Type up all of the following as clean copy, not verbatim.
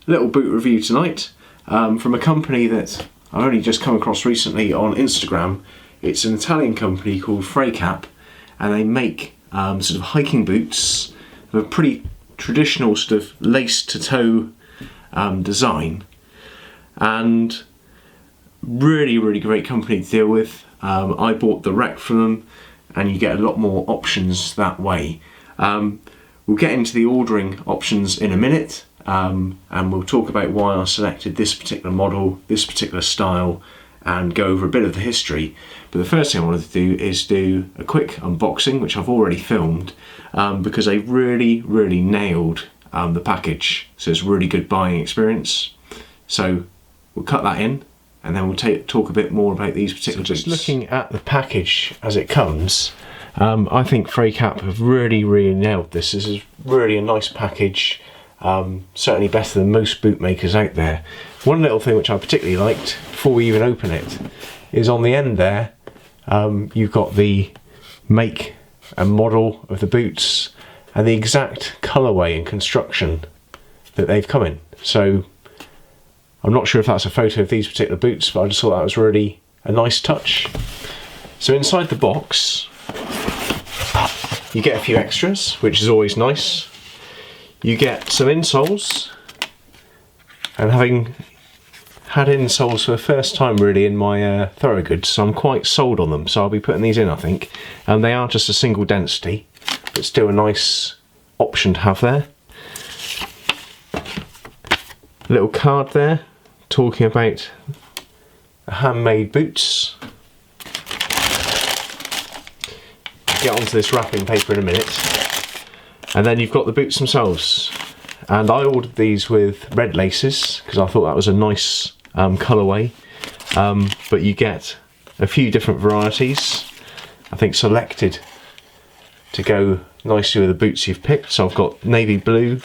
little boot review tonight from a company that I only just come across recently on Instagram. It's an Italian company called FRACAP, and they make sort of hiking boots of a pretty traditional sort of lace to toe design, and really great company to deal with. I bought the rec from them, and you get a lot more options that way. We'll get into the ordering options in a minute, and we'll talk about why I selected this particular model, this particular style, and go over a bit of the history. But the first thing I wanted to do is do a quick unboxing, which I've already filmed, because they really nailed the package. So it's a really good buying experience. So we'll cut that in, and then we'll talk a bit more about these particular boots. Just looking at the package as it comes, I think FRACAP have really nailed this. This is really a nice package, certainly better than most boot makers out there. One little thing which I particularly liked, before we even open it, is on the end there, you've got the make and model of the boots and the exact colourway and construction that they've come in. So I'm not sure if that's a photo of these particular boots, but I just thought that was really a nice touch. So inside the box, you get a few extras, which is always nice. You get some insoles, and having had insoles for the first time really in my Thorough-Goods, so I'm quite sold on them, so I'll be putting these in, I think. And they are just a single density, but still a nice option to have there. A little card there talking about handmade boots. Get onto this wrapping paper in a minute, and then you've got the boots themselves. And I ordered these with red laces because I thought that was a nice colourway, but you get a few different varieties, I think selected to go nicely with the boots you've picked. So I've got navy blue,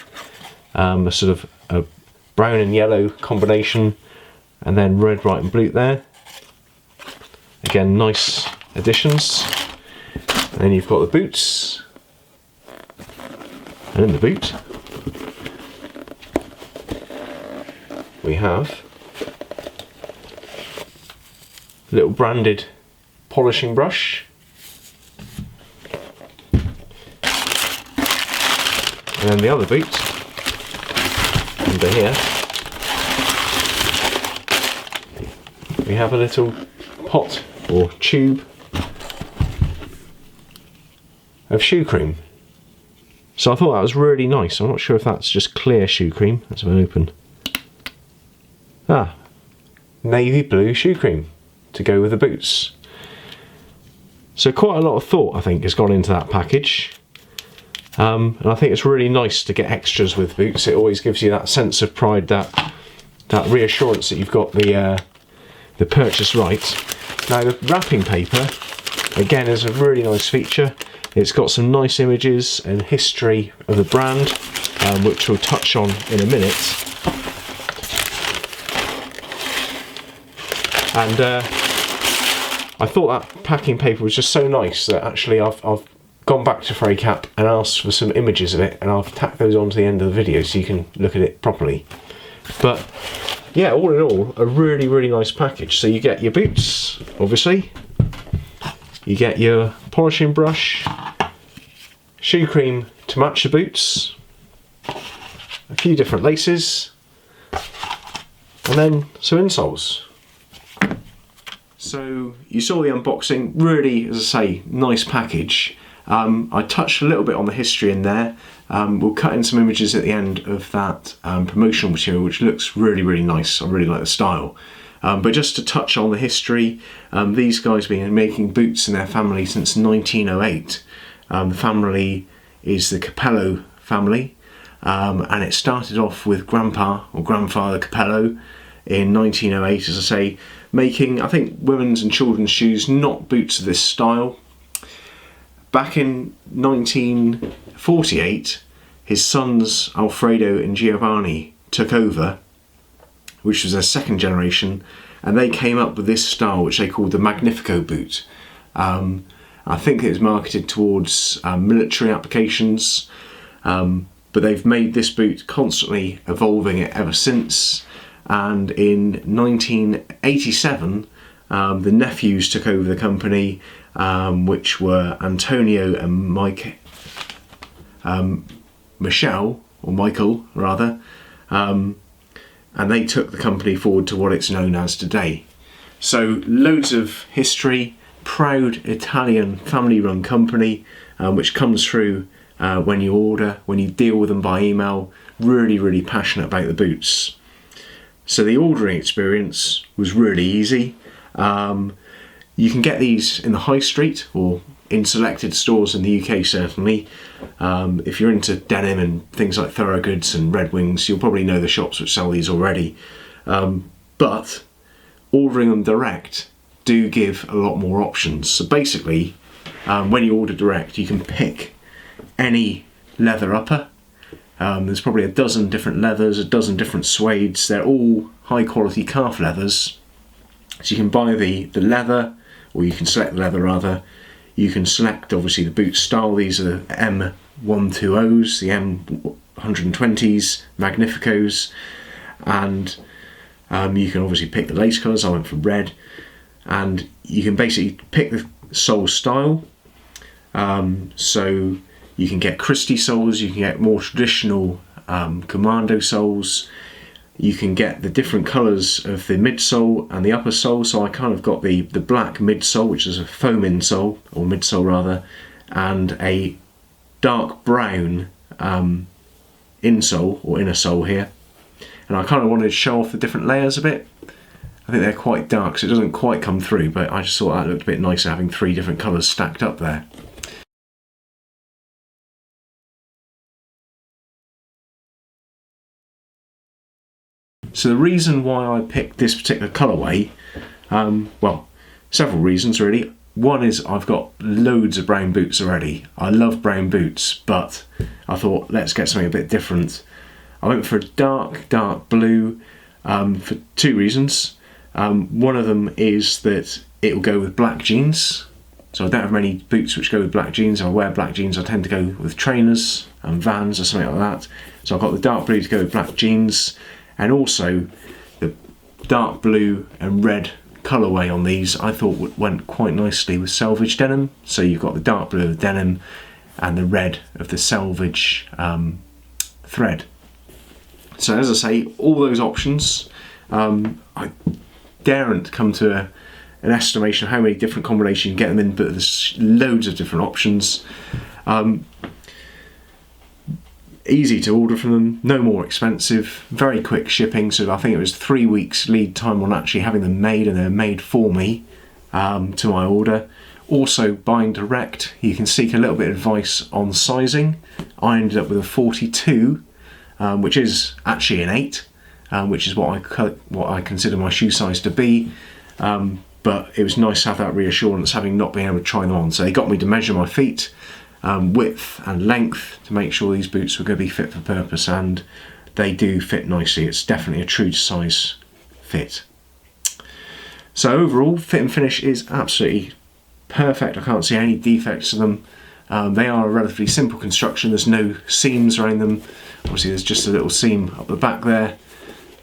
a sort of a brown and yellow combination, and then red, white and blue there. Again, nice additions. And then you've got the boots, and in the boot we have a little branded polishing brush, and then the other boot under here we have a little pot or tube of shoe cream. So I thought that was really nice. I'm not sure if that's just clear shoe cream. Let's have an open. Navy blue shoe cream to go with the boots. So quite a lot of thought, I think, has gone into that package. And I think it's really nice to get extras with boots. It always gives you that sense of pride, that reassurance that you've got the purchase right. Now the wrapping paper, again, is a really nice feature. It's got some nice images and history of the brand, which we'll touch on in a minute. And I thought that packing paper was just so nice that actually I've gone back to FRACAP and asked for some images of it, and I've tacked those on to the end of the video so you can look at it properly. But yeah, all in all, a really nice package. So you get your boots, obviously. You get your polishing brush, shoe cream to match the boots, a few different laces, and then some insoles. So you saw the unboxing, really, as I say, nice package. I touched a little bit on the history in there. We'll cut in some images at the end of that promotional material, which looks really nice. I really like the style. But just to touch on the history, these guys have been making boots in their family since 1908. The family is the Capello family, and it started off with Grandpa or Grandfather Capello in 1908, as I say, making, I think, women's and children's shoes, not boots of this style. Back in 1948, his sons Alfredo and Giovanni took over, which was their second generation, and they came up with this style which they called the Magnifico boot. I think it was marketed towards military applications, but they've made this boot, constantly evolving it ever since. And in 1987, the nephews took over the company, which were Antonio and Michael rather, and they took the company forward to what it's known as today. So loads of history, proud Italian family-run company, which comes through when you order, when you deal with them by email. Really passionate about the boots. So the ordering experience was really easy. You can get these in the high street or in selected stores in the UK, certainly. If you're into denim and things like Thoroughgoods and Red Wings, you'll probably know the shops which sell these already. But ordering them direct do give a lot more options. So basically, when you order direct, you can pick any leather upper. There's probably a dozen different leathers, a dozen different suedes. They're all high quality calf leathers. So you can buy the leather, or you can select the leather rather. You can select obviously the boot style. These are the M120s, the M120s, Magnificos, and you can obviously pick the lace colours. I went for red, and you can basically pick the sole style. So you can get Christie soles, you can get more traditional commando soles, you can get the different colours of the midsole and the upper sole. So I kind of got the black midsole, which is a foam insole, or midsole rather, and a dark brown insole or inner sole here. And I kind of wanted to show off the different layers a bit. I think they're quite dark, so it doesn't quite come through, but I just thought that looked a bit nicer having three different colours stacked up there. So the reason why I picked this particular colourway, well, several reasons really. One is I've got loads of brown boots already. I love brown boots, but I thought let's get something a bit different. I went for a dark blue for two reasons. One of them is that it will go with black jeans. So I don't have many boots which go with black jeans. I wear black jeans, I tend to go with trainers and Vans or something like that. So I've got the dark blue to go with black jeans. And also the dark blue and red colourway on these I thought went quite nicely with selvage denim. So you've got the dark blue of the denim and the red of the selvage thread. So as I say, all those options, I daren't come to an estimation of how many different combinations you can get them in, but there's loads of different options. Easy to order from them, no more expensive, very quick shipping. So I think it was 3 weeks lead time on actually having them made, and they're made for me to my order. Also buying direct, you can seek a little bit of advice on sizing. I ended up with a 42, which is actually an 8, which is what I consider my shoe size to be. But it was nice to have that reassurance, having not been able to try them on. So they got me to measure my feet, width and length, to make sure these boots were going to be fit for purpose, and they do fit nicely. It's definitely a true to size fit. So overall, fit and finish is absolutely perfect. I can't see any defects to them. They are a relatively simple construction. There's no seams around them. Obviously there's just a little seam up the back there,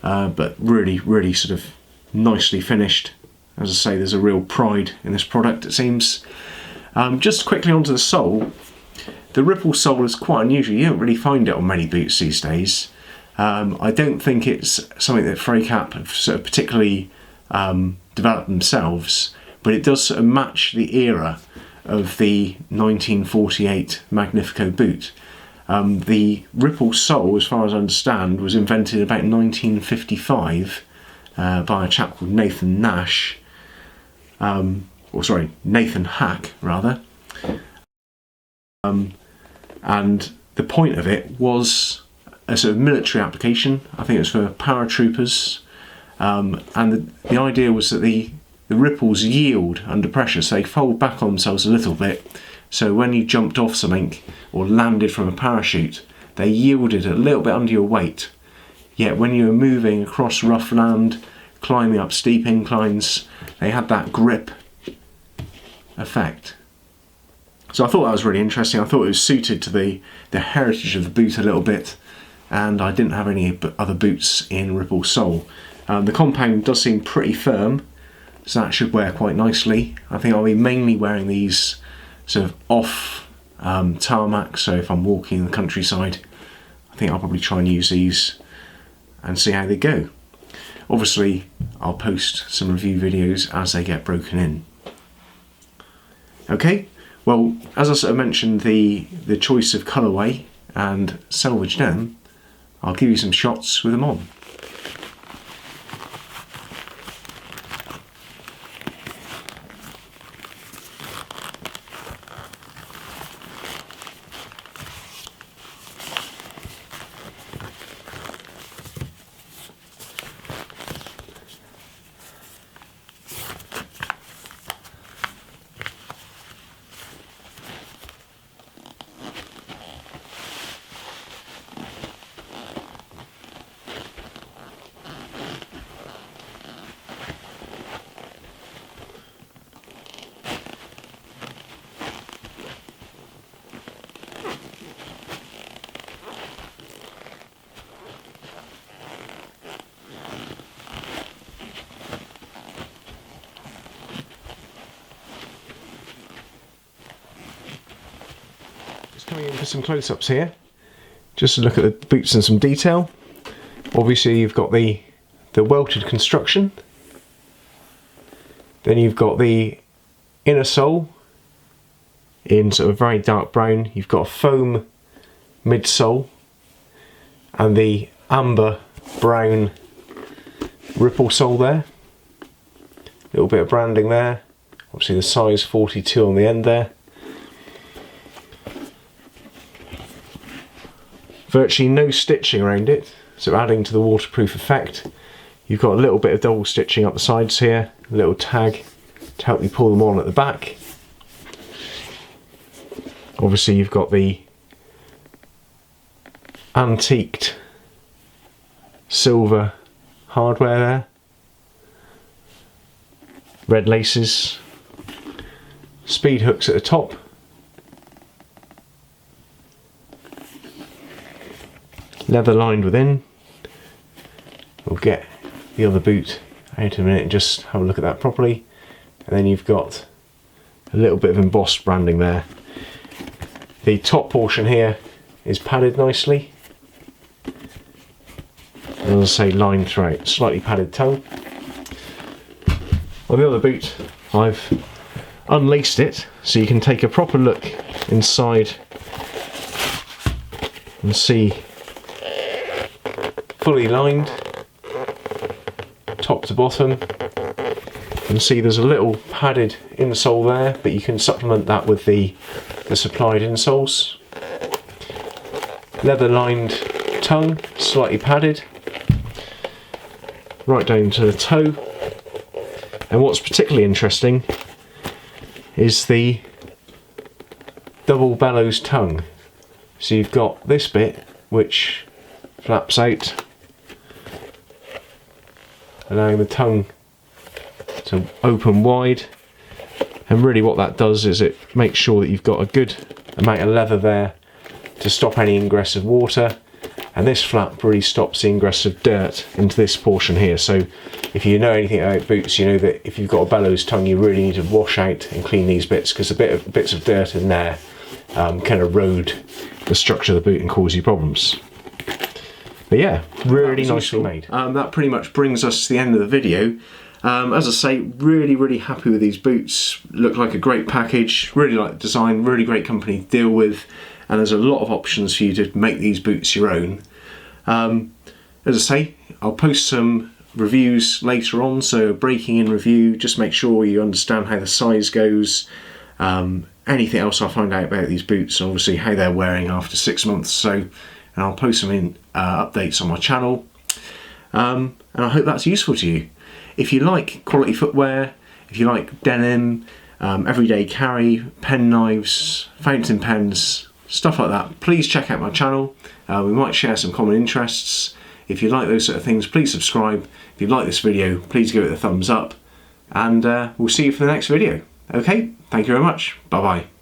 but really sort of nicely finished. As I say, there's a real pride in this product, it seems. Just quickly onto the sole. The ripple sole is quite unusual. You don't really find it on many boots these days. I don't think it's something that FRACAP have sort of particularly developed themselves, but it does sort of match the era of the 1948 Magnifico boot. The ripple sole, as far as I understand, was invented about 1955 by a chap called Nathan Hack rather. And the point of it was a sort of military application. I think it was for paratroopers, and the idea was that the ripples yield under pressure, so they fold back on themselves a little bit, so when you jumped off something or landed from a parachute, they yielded a little bit under your weight. Yet when you were moving across rough land, climbing up steep inclines, they had that grip effect. So I thought that was really interesting. I thought it was suited to the heritage of the boot a little bit, and I didn't have any other boots in ripple sole. The compound does seem pretty firm, so that should wear quite nicely. I think I'll be mainly wearing these sort of off tarmac, so if I'm walking in the countryside, I think I'll probably try and use these and see how they go. Obviously, I'll post some review videos as they get broken in. Okay, well, as I sort of mentioned, the choice of colourway and selvage denim, I'll give you some shots with them on. Coming in for some close-ups here, just to look at the boots in some detail. Obviously you've got the welted construction, then you've got the inner sole in sort of very dark brown, you've got a foam midsole and the amber brown ripple sole there. A little bit of branding there, obviously the size 42 on the end there. Virtually no stitching around it, so adding to the waterproof effect. You've got a little bit of double stitching up the sides here, a little tag to help you pull them on at the back. Obviously you've got the antiqued silver hardware there, red laces, speed hooks at the top, leather lined within. We'll get the other boot out in a minute and just have a look at that properly. And then you've got a little bit of embossed branding there. The top portion here is padded nicely, and as I say, lined throughout, slightly padded tongue. On the other boot, I've unlaced it so you can take a proper look inside and see fully lined, top to bottom. You can see there's a little padded insole there, but you can supplement that with the supplied insoles. Leather lined tongue, slightly padded, right down to the toe. And what's particularly interesting is the double bellows tongue. So you've got this bit which flaps out, allowing the tongue to open wide, and really what that does is it makes sure that you've got a good amount of leather there to stop any ingress of water, and this flap really stops the ingress of dirt into this portion here. So if you know anything about boots, you know that if you've got a bellows tongue you really need to wash out and clean these bits, because bits of dirt in there can erode the structure of the boot and cause you problems. But yeah, really nicely made. That pretty much brings us to the end of the video. As I say, really happy with these boots. Look like a great package, really like the design, really great company to deal with, and there's a lot of options for you to make these boots your own. As I say, I'll post some reviews later on, so a breaking in review, just make sure you understand how the size goes, anything else I'll find out about these boots, and obviously how they're wearing after 6 months. So, and I'll post some in updates on my channel, and I hope that's useful to you. If you like quality footwear, if you like denim, everyday carry, pen knives, fountain pens, stuff like that, please check out my channel. We might share some common interests. If you like those sort of things, please subscribe. If you like this video, please give it a thumbs up, and we'll see you for the next video. Okay, thank you very much. Bye bye.